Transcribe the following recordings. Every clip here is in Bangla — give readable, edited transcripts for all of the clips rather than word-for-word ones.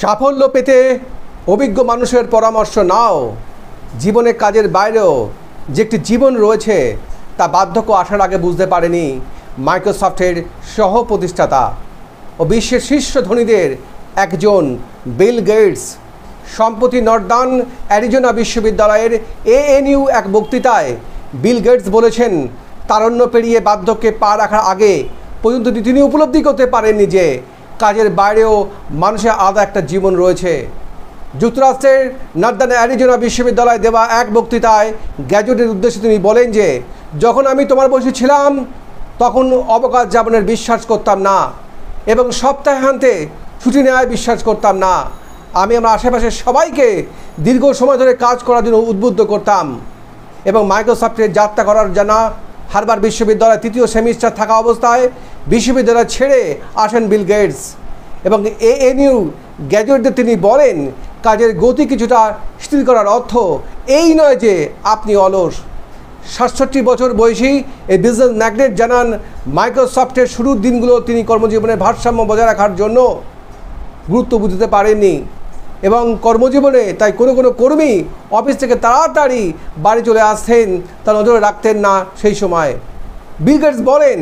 সাফল্য পেতে অভিজ্ঞ মানুষের পরামর্শ নাও। জীবনে কাজের বাইরেও যে একটি জীবন রয়েছে তা বার্ধক্য আসার আগে বুঝতে পারেনি মাইক্রোসফটের সহ প্রতিষ্ঠাতা ও বিশ্বের শীর্ষ ধনীদের একজন বিল গেটস। সম্প্রতি নর্দার্ন অ্যারিজোনা বিশ্ববিদ্যালয়ের ANU এক বক্তৃতায় বিল গেটস বলেছেন, তারুণ্য পেরিয়ে বার্ধক্যে পা রাখার আগে পর্যন্ত তিনি উপলব্ধি করতে পারেননি যে কাজের বাইরেও মানুষের আলাদা একটা জীবন রয়েছে। যুক্তরাষ্ট্রের নর্দার্ন অ্যারিজোনা বিশ্ববিদ্যালয়ে দেওয়া এক বক্তৃতায় গ্র্যাজুয়েটের উদ্দেশ্যে তিনি বলেন যে, যখন আমি তোমার বয়সী ছিলাম তখন অবকাশ যাপনের বিশ্বাস করতাম না এবং সপ্তাহান্তে ছুটি নেওয়ায় বিশ্বাস করতাম না। আমি আমার আশেপাশের সবাইকে দীর্ঘ সময় ধরে কাজ করার জন্য উদ্বুদ্ধ করতাম এবং মাইক্রোসফটের যাত্রা করার জন্য হার্ভার্ড বিশ্ববিদ্যালয়ে তৃতীয় সেমিস্টার থাকা অবস্থায় বিশ্ববিদ্যালয় ছেড়ে আসেন বিল গেটস এবং ANU গ্র্যাজুয়েটদের তিনি বলেন, কাজের গতি কিছুটা স্থির করার অর্থ এই নয় যে আপনি অলস। ৬৭ বছর বয়সী এই বিজনেস ম্যাগনেট জানান, মাইক্রোসফটের শুরুর দিনগুলো তিনি কর্মজীবনের ভারসাম্য বজায় রাখার জন্য গুরুত্ব বুঝতে পারেননি এবং কর্মজীবনে তাই কোনো কর্মী অফিস থেকে তাড়াতাড়ি বাড়ি চলে আসতেন তা নজরে রাখতেন না। সেই সময় বিল গেটস বলেন,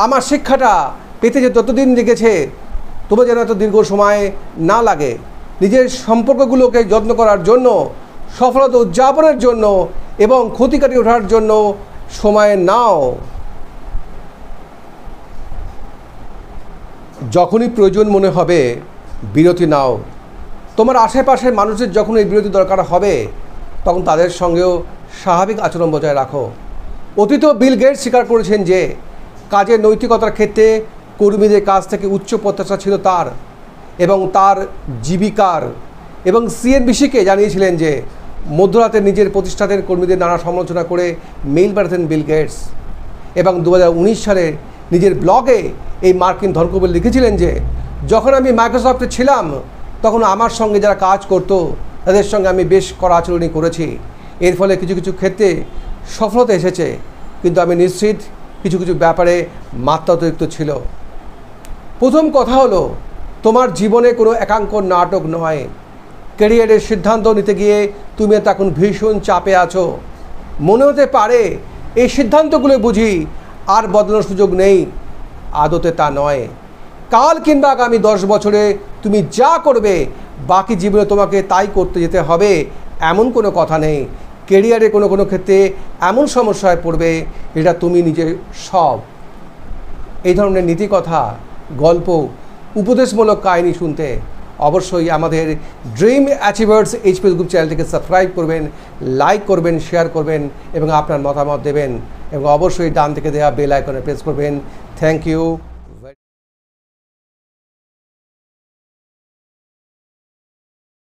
আমার শিক্ষাটা পেতে যে ততদিন লেগেছে তবু যেন এত দীর্ঘ সময় না লাগে। নিজের সম্পর্কগুলোকে যত্ন করার জন্য, সফলতা উদযাপনের জন্য এবং ক্ষতি কাটিয়ে ওঠার জন্য সময় নাও। যখনই প্রয়োজন মনে হবে বিরতি নাও। তোমার আশেপাশের মানুষের যখন এই বিরতি দরকার হবে তখন তাদের সঙ্গেও স্বাভাবিক আচরণ বজায় রাখো। অতীতেও বিল গেটস স্বীকার করেছেন যে কাজের নৈতিকতার ক্ষেত্রে কর্মীদের কাছ থেকে উচ্চ প্রত্যাশা ছিল তার এবং তার জীবিকার এবং CNBC-কে জানিয়েছিলেন যে মধ্যরাতে নিজের প্রতিষ্ঠানের কর্মীদের নানা সমালোচনা করে মেইল পাঠাতেন বিল গেটস এবং 2019 সালে নিজের ব্লগে এই মার্কিন ধনকুবের লিখেছিলেন যে, যখন আমি মাইক্রোসফটে ছিলাম তখন আমার সঙ্গে যারা কাজ করতো তাদের সঙ্গে আমি বেশ কড়া আচরণই করেছি। এর ফলে কিছু ক্ষেত্রে সফলতা এসেছে, কিন্তু আমি নিশ্চিত কিছু ব্যাপারে মাত্রা অতিরিক্ত ছিল। প্রথম কথা হলো, তোমার জীবনে কোনো একাঙ্ক নাটক নয়। ক্যারিয়ারের সিদ্ধান্ত নিতে গিয়ে তুমি তখন ভীষণ চাপে আছো। মনে হতে পারে এই সিদ্ধান্তগুলো বুঝি আর বদলানোর সুযোগ নেই। আদতে তা নয়। কাল কিংবা আগামী 10 বছরে তুমি যা করবে বাকি জীবনে তোমাকে তাই করতে যেতে হবে এমন কোনো কথা নেই। ক্যারিয়ারে কোনো ক্ষেত্রে এমন সমস্যায় পড়বে এটা তুমি নিজে সব। এই ধরনের নীতিকথা, গল্প, উপদেশমূলক কাহিনী শুনতে অবশ্যই আমাদের ড্রিম অ্যাচিভার্স ফেসবুক চ্যানেলটিকে সাবস্ক্রাইব করবেন, লাইক করবেন, শেয়ার করবেন এবং আপনার মতামত দেবেন এবং অবশ্যই ডান থেকে দেওয়া বেল আইকনে প্রেস করবেন। Thank you.